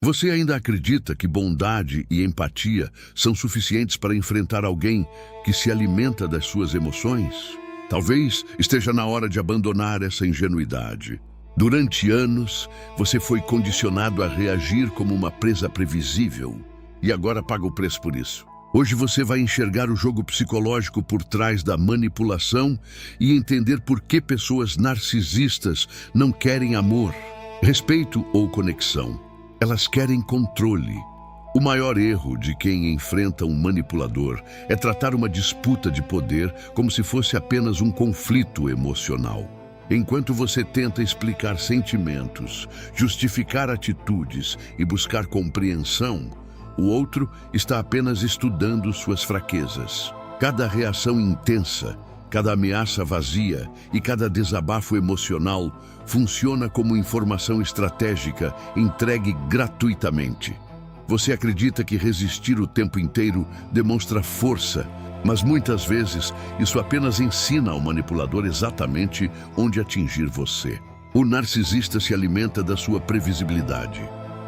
Você ainda acredita que bondade e empatia são suficientes para enfrentar alguém que se alimenta das suas emoções? Talvez esteja na hora de abandonar essa ingenuidade. Durante anos, você foi condicionado a reagir como uma presa previsível e agora paga o preço por isso. Hoje você vai enxergar o jogo psicológico por trás da manipulação e entender por que pessoas narcisistas não querem amor, respeito ou conexão. Elas querem controle. O maior erro de quem enfrenta um manipulador é tratar uma disputa de poder como se fosse apenas um conflito emocional. Enquanto você tenta explicar sentimentos, justificar atitudes e buscar compreensão, o outro está apenas estudando suas fraquezas. Cada reação intensa, cada ameaça vazia e cada desabafo emocional funciona como informação estratégica entregue gratuitamente. Você acredita que resistir o tempo inteiro demonstra força, mas muitas vezes isso apenas ensina ao manipulador exatamente onde atingir você. O narcisista se alimenta da sua previsibilidade.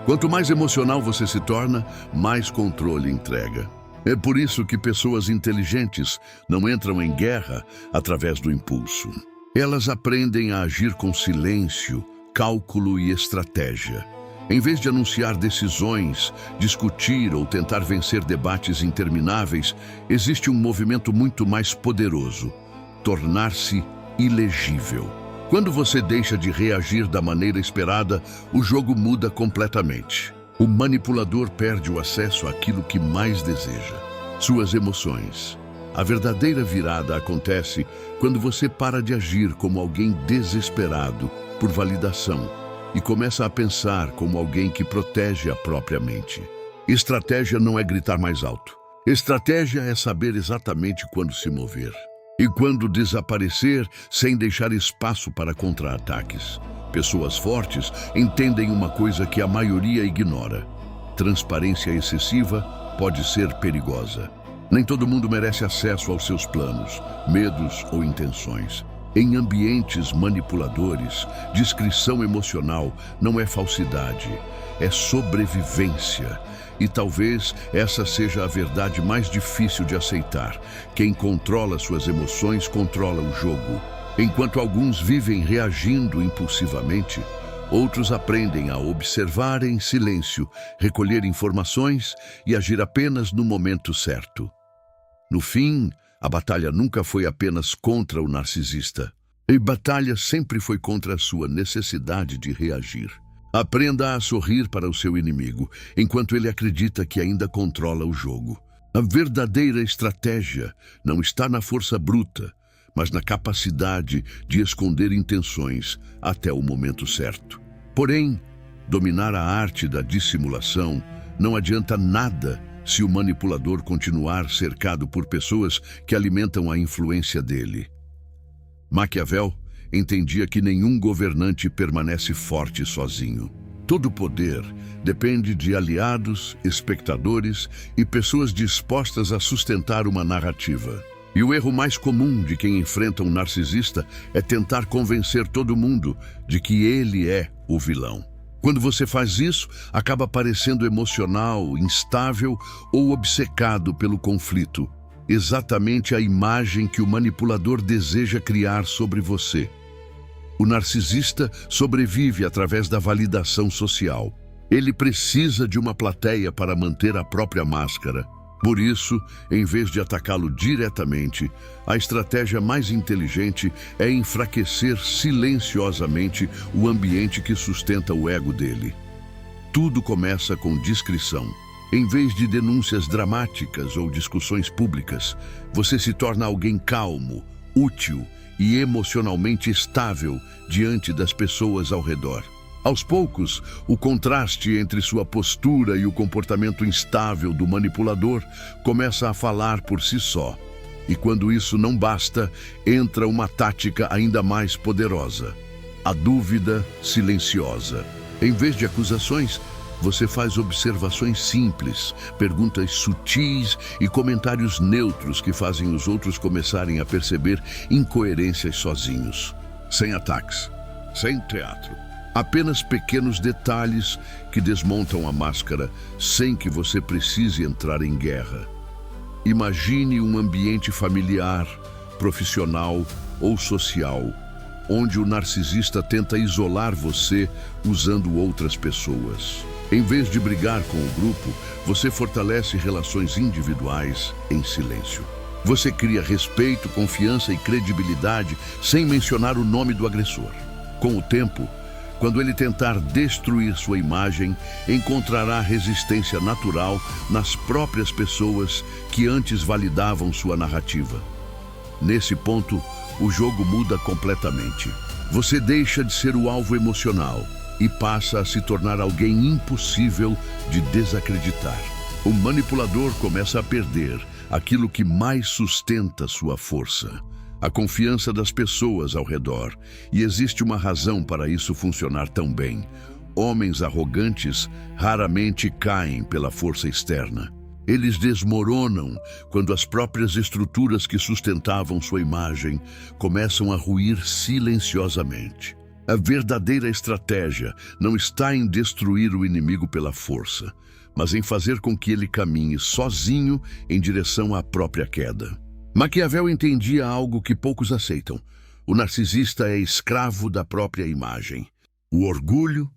Quanto mais emocional você se torna, mais controle entrega. É por isso que pessoas inteligentes não entram em guerra através do impulso. Elas aprendem a agir com silêncio, cálculo e estratégia. Em vez de anunciar decisões, discutir ou tentar vencer debates intermináveis, existe um movimento muito mais poderoso: tornar-se ilegível. Quando você deixa de reagir da maneira esperada, o jogo muda completamente. O manipulador perde o acesso àquilo que mais deseja: suas emoções. A verdadeira virada acontece quando você para de agir como alguém desesperado por validação e começa a pensar como alguém que protege a própria mente. Estratégia não é gritar mais alto. Estratégia é saber exatamente quando se mover e quando desaparecer sem deixar espaço para contra-ataques. Pessoas fortes entendem uma coisa que a maioria ignora: transparência excessiva pode ser perigosa. Nem todo mundo merece acesso aos seus planos, medos ou intenções. Em ambientes manipuladores, discrição emocional não é falsidade, é sobrevivência. E talvez essa seja a verdade mais difícil de aceitar. Quem controla suas emoções controla o jogo. Enquanto alguns vivem reagindo impulsivamente, outros aprendem a observar em silêncio, recolher informações e agir apenas no momento certo. No fim, a batalha nunca foi apenas contra o narcisista. A batalha sempre foi contra a sua necessidade de reagir. Aprenda a sorrir para o seu inimigo, enquanto ele acredita que ainda controla o jogo. A verdadeira estratégia não está na força bruta, mas na capacidade de esconder intenções até o momento certo. Porém, dominar a arte da dissimulação não adianta nada se o manipulador continuar cercado por pessoas que alimentam a influência dele. Maquiavel entendia que nenhum governante permanece forte sozinho. Todo poder depende de aliados, espectadores e pessoas dispostas a sustentar uma narrativa. E o erro mais comum de quem enfrenta um narcisista é tentar convencer todo mundo de que ele é o vilão. Quando você faz isso, acaba parecendo emocional, instável ou obcecado pelo conflito. Exatamente a imagem que o manipulador deseja criar sobre você. O narcisista sobrevive através da validação social. Ele precisa de uma plateia para manter a própria máscara. Por isso, em vez de atacá-lo diretamente, a estratégia mais inteligente é enfraquecer silenciosamente o ambiente que sustenta o ego dele. Tudo começa com discrição. Em vez de denúncias dramáticas ou discussões públicas, você se torna alguém calmo, útil e emocionalmente estável diante das pessoas ao redor. Aos poucos, o contraste entre sua postura e o comportamento instável do manipulador começa a falar por si só. E quando isso não basta, entra uma tática ainda mais poderosa: a dúvida silenciosa. Em vez de acusações, você faz observações simples, perguntas sutis e comentários neutros que fazem os outros começarem a perceber incoerências sozinhos. Sem ataques, sem teatro. Apenas pequenos detalhes que desmontam a máscara sem que você precise entrar em guerra. Imagine um ambiente familiar, profissional ou social, onde o narcisista tenta isolar você usando outras pessoas. Em vez de brigar com o grupo, você fortalece relações individuais em silêncio. Você cria respeito, confiança e credibilidade sem mencionar o nome do agressor. Com o tempo, quando ele tentar destruir sua imagem, encontrará resistência natural nas próprias pessoas que antes validavam sua narrativa. Nesse ponto, o jogo muda completamente. Você deixa de ser o alvo emocional e passa a se tornar alguém impossível de desacreditar. O manipulador começa a perder aquilo que mais sustenta sua força: a confiança das pessoas ao redor. E existe uma razão para isso funcionar tão bem. Homens arrogantes raramente caem pela força externa. Eles desmoronam quando as próprias estruturas que sustentavam sua imagem começam a ruir silenciosamente. A verdadeira estratégia não está em destruir o inimigo pela força, mas em fazer com que ele caminhe sozinho em direção à própria queda. Maquiavel entendia algo que poucos aceitam. O narcisista é escravo da própria imagem. O orgulho,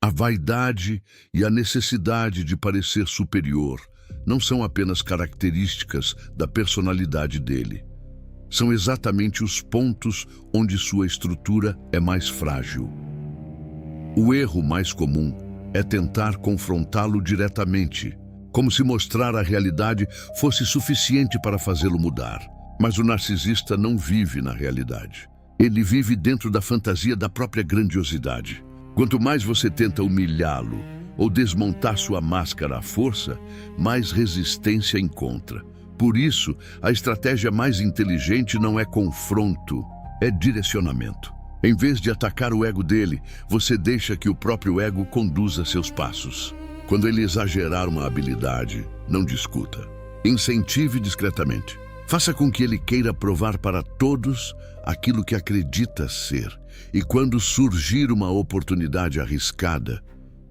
a vaidade e a necessidade de parecer superior não são apenas características da personalidade dele. São exatamente os pontos onde sua estrutura é mais frágil. O erro mais comum é tentar confrontá-lo diretamente, como se mostrar a realidade fosse suficiente para fazê-lo mudar. Mas o narcisista não vive na realidade. Ele vive dentro da fantasia da própria grandiosidade. Quanto mais você tenta humilhá-lo ou desmontar sua máscara à força, mais resistência encontra. Por isso, a estratégia mais inteligente não é confronto, é direcionamento. Em vez de atacar o ego dele, você deixa que o próprio ego conduza seus passos. Quando ele exagerar uma habilidade, não discuta. Incentive discretamente. Faça com que ele queira provar para todos aquilo que acredita ser. E quando surgir uma oportunidade arriscada,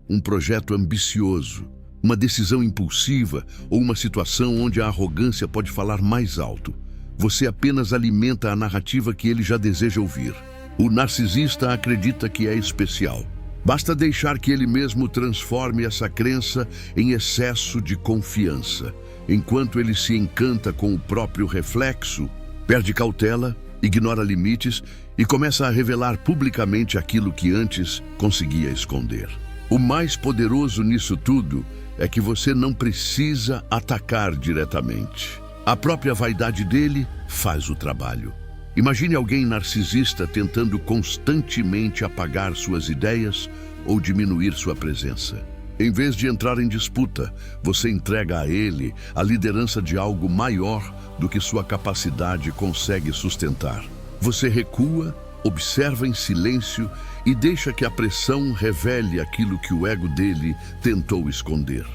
um projeto ambicioso, uma decisão impulsiva ou uma situação onde a arrogância pode falar mais alto, você apenas alimenta a narrativa que ele já deseja ouvir. O narcisista acredita que é especial. Basta deixar que ele mesmo transforme essa crença em excesso de confiança. Enquanto ele se encanta com o próprio reflexo, perde cautela, ignora limites e começa a revelar publicamente aquilo que antes conseguia esconder. O mais poderoso nisso tudo é que você não precisa atacar diretamente. A própria vaidade dele faz o trabalho. Imagine alguém narcisista tentando constantemente apagar suas ideias ou diminuir sua presença. Em vez de entrar em disputa, você entrega a ele a liderança de algo maior do que sua capacidade consegue sustentar. Você recua, observa em silêncio e deixa que a pressão revele aquilo que o ego dele tentou esconder.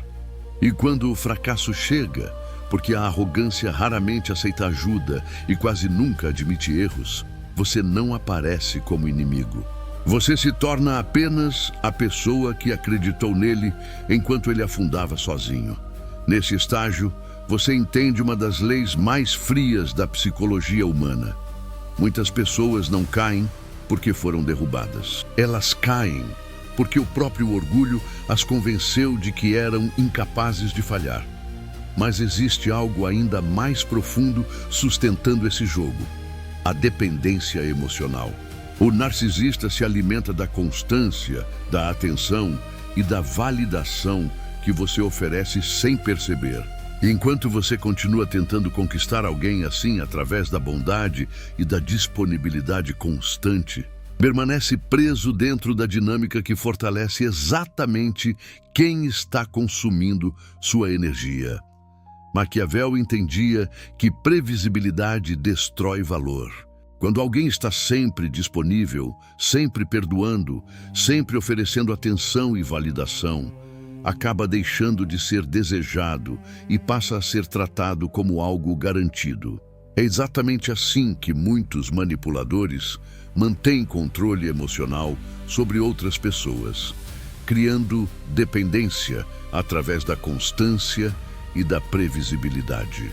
E quando o fracasso chega, porque a arrogância raramente aceita ajuda e quase nunca admite erros, você não aparece como inimigo. Você se torna apenas a pessoa que acreditou nele enquanto ele afundava sozinho. Nesse estágio, você entende uma das leis mais frias da psicologia humana. Muitas pessoas não caem porque foram derrubadas. Elas caem porque o próprio orgulho as convenceu de que eram incapazes de falhar. Mas existe algo ainda mais profundo sustentando esse jogo: a dependência emocional. O narcisista se alimenta da constância, da atenção e da validação que você oferece sem perceber. E enquanto você continua tentando conquistar alguém assim através da bondade e da disponibilidade constante, permanece preso dentro da dinâmica que fortalece exatamente quem está consumindo sua energia. Maquiavel entendia que previsibilidade destrói valor. Quando alguém está sempre disponível, sempre perdoando, sempre oferecendo atenção e validação, acaba deixando de ser desejado e passa a ser tratado como algo garantido. É exatamente assim que muitos manipuladores mantêm controle emocional sobre outras pessoas, criando dependência através da constância e da previsibilidade.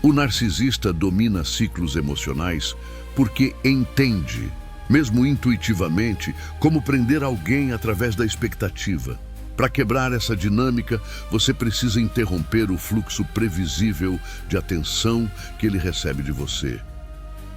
O narcisista domina ciclos emocionais porque entende, mesmo intuitivamente, como prender alguém através da expectativa. Para quebrar essa dinâmica, você precisa interromper o fluxo previsível de atenção que ele recebe de você.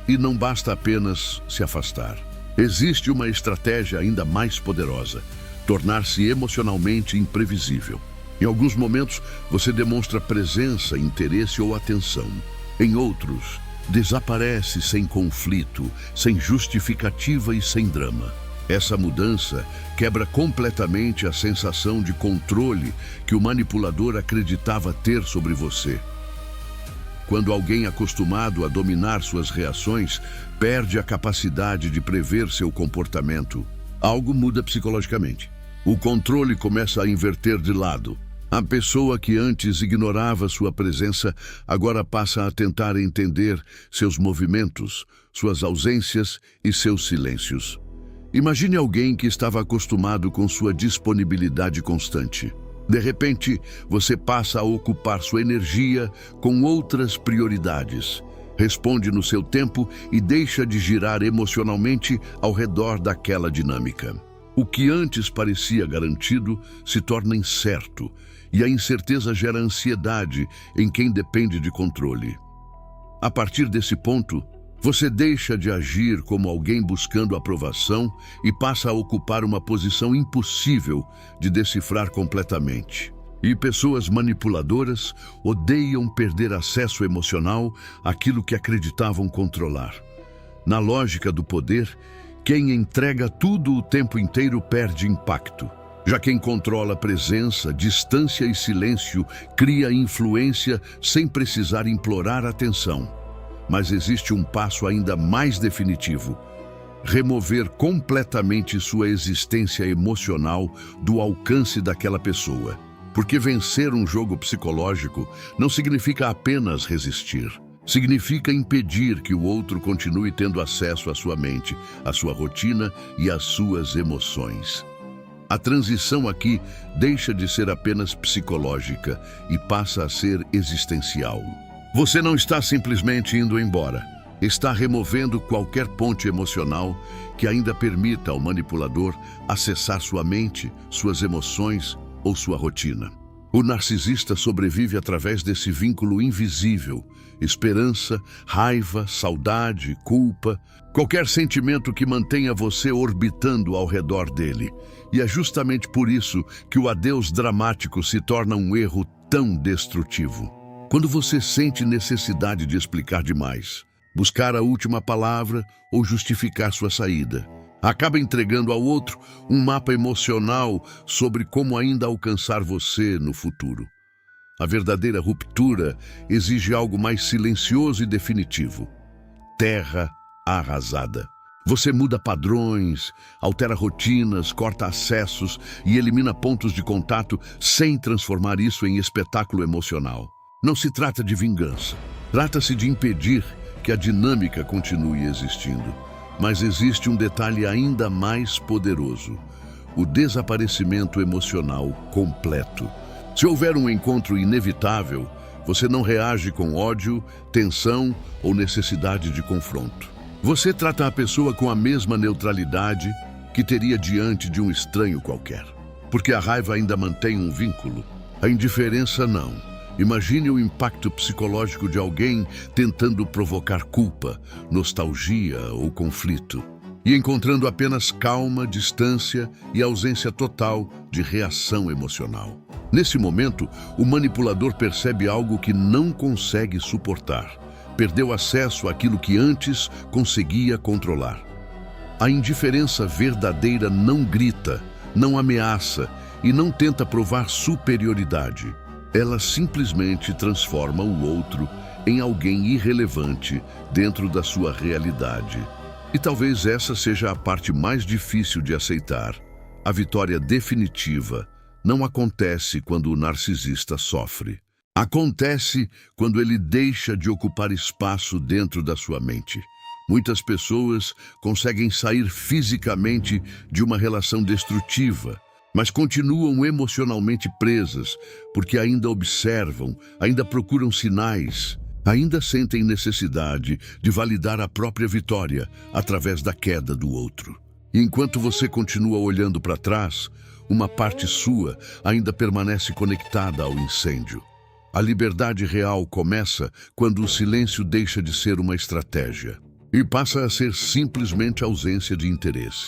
E não basta apenas se afastar. Existe uma estratégia ainda mais poderosa: tornar-se emocionalmente imprevisível. Em alguns momentos, você demonstra presença, interesse ou atenção. Em outros, desaparece sem conflito, sem justificativa e sem drama. Essa mudança quebra completamente a sensação de controle que o manipulador acreditava ter sobre você. Quando alguém acostumado a dominar suas reações perde a capacidade de prever seu comportamento, algo muda psicologicamente. O controle começa a inverter de lado. A pessoa que antes ignorava sua presença agora passa a tentar entender seus movimentos, suas ausências e seus silêncios. Imagine alguém que estava acostumado com sua disponibilidade constante. De repente, você passa a ocupar sua energia com outras prioridades. Responde no seu tempo e deixa de girar emocionalmente ao redor daquela dinâmica. O que antes parecia garantido se torna incerto, e a incerteza gera ansiedade em quem depende de controle. A partir desse ponto, você deixa de agir como alguém buscando aprovação e passa a ocupar uma posição impossível de decifrar completamente. E pessoas manipuladoras odeiam perder acesso emocional àquilo que acreditavam controlar. Na lógica do poder, quem entrega tudo o tempo inteiro perde impacto. Já quem controla presença, distância e silêncio cria influência sem precisar implorar atenção. Mas existe um passo ainda mais definitivo: remover completamente sua existência emocional do alcance daquela pessoa. Porque vencer um jogo psicológico não significa apenas resistir. Significa impedir que o outro continue tendo acesso à sua mente, à sua rotina e às suas emoções. A transição aqui deixa de ser apenas psicológica e passa a ser existencial. Você não está simplesmente indo embora. Está removendo qualquer ponte emocional que ainda permita ao manipulador acessar sua mente, suas emoções ou sua rotina. O narcisista sobrevive através desse vínculo invisível: esperança, raiva, saudade, culpa, qualquer sentimento que mantenha você orbitando ao redor dele. E é justamente por isso que o adeus dramático se torna um erro tão destrutivo. Quando você sente necessidade de explicar demais, buscar a última palavra ou justificar sua saída, acaba entregando ao outro um mapa emocional sobre como ainda alcançar você no futuro. A verdadeira ruptura exige algo mais silencioso e definitivo: terra arrasada. Você muda padrões, altera rotinas, corta acessos e elimina pontos de contato sem transformar isso em espetáculo emocional. Não se trata de vingança. Trata-se de impedir que a dinâmica continue existindo. Mas existe um detalhe ainda mais poderoso: o desaparecimento emocional completo. Se houver um encontro inevitável, você não reage com ódio, tensão ou necessidade de confronto. Você trata a pessoa com a mesma neutralidade que teria diante de um estranho qualquer. Porque a raiva ainda mantém um vínculo. A indiferença não. Imagine o impacto psicológico de alguém tentando provocar culpa, nostalgia ou conflito, e encontrando apenas calma, distância e ausência total de reação emocional. Nesse momento, o manipulador percebe algo que não consegue suportar. Perdeu acesso àquilo que antes conseguia controlar. A indiferença verdadeira não grita, não ameaça e não tenta provar superioridade. Ela simplesmente transforma o outro em alguém irrelevante dentro da sua realidade. E talvez essa seja a parte mais difícil de aceitar. A vitória definitiva não acontece quando o narcisista sofre. Acontece quando ele deixa de ocupar espaço dentro da sua mente. Muitas pessoas conseguem sair fisicamente de uma relação destrutiva, mas continuam emocionalmente presas, porque ainda observam, ainda procuram sinais, ainda sentem necessidade de validar a própria vitória através da queda do outro. E enquanto você continua olhando para trás, uma parte sua ainda permanece conectada ao incêndio. A liberdade real começa quando o silêncio deixa de ser uma estratégia e passa a ser simplesmente ausência de interesse.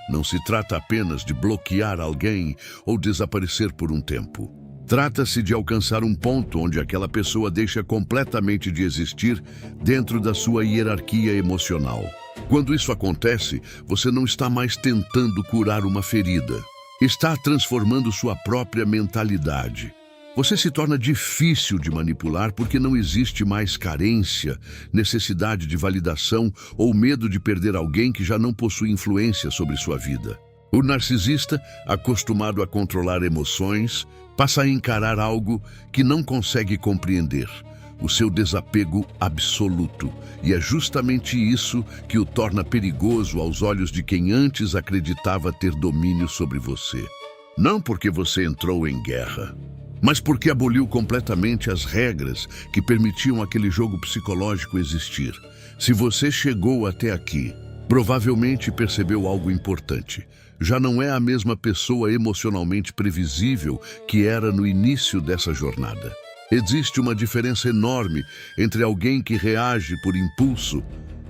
Não se trata apenas de bloquear alguém ou desaparecer por um tempo. Trata-se de alcançar um ponto onde aquela pessoa deixa completamente de existir dentro da sua hierarquia emocional. Quando isso acontece, você não está mais tentando curar uma ferida. Está transformando sua própria mentalidade. Você se torna difícil de manipular porque não existe mais carência, necessidade de validação ou medo de perder alguém que já não possui influência sobre sua vida. O narcisista, acostumado a controlar emoções, passa a encarar algo que não consegue compreender, o seu desapego absoluto. E é justamente isso que o torna perigoso aos olhos de quem antes acreditava ter domínio sobre você. Não porque você entrou em guerra, mas porque aboliu completamente as regras que permitiam aquele jogo psicológico existir. Se você chegou até aqui, provavelmente percebeu algo importante. Já não é a mesma pessoa emocionalmente previsível que era no início dessa jornada. Existe uma diferença enorme entre alguém que reage por impulso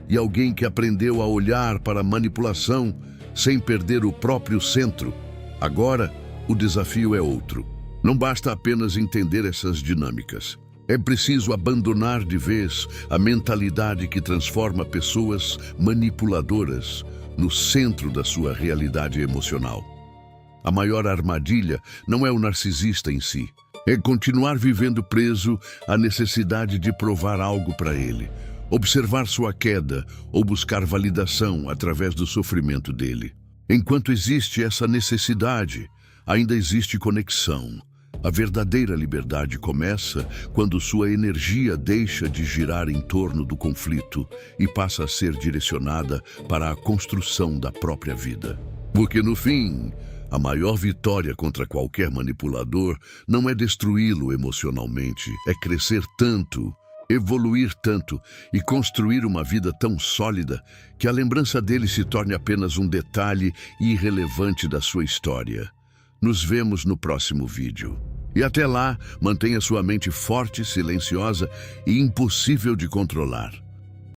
e alguém que aprendeu a olhar para a manipulação sem perder o próprio centro. Agora, o desafio é outro. Não basta apenas entender essas dinâmicas. É preciso abandonar de vez a mentalidade que transforma pessoas manipuladoras no centro da sua realidade emocional. A maior armadilha não é o narcisista em si. É continuar vivendo preso à necessidade de provar algo para ele, observar sua queda ou buscar validação através do sofrimento dele. Enquanto existe essa necessidade, ainda existe conexão. A verdadeira liberdade começa quando sua energia deixa de girar em torno do conflito e passa a ser direcionada para a construção da própria vida. Porque no fim, a maior vitória contra qualquer manipulador não é destruí-lo emocionalmente, é crescer tanto, evoluir tanto e construir uma vida tão sólida que a lembrança dele se torne apenas um detalhe irrelevante da sua história. Nos vemos no próximo vídeo. E até lá, mantenha sua mente forte, silenciosa e impossível de controlar.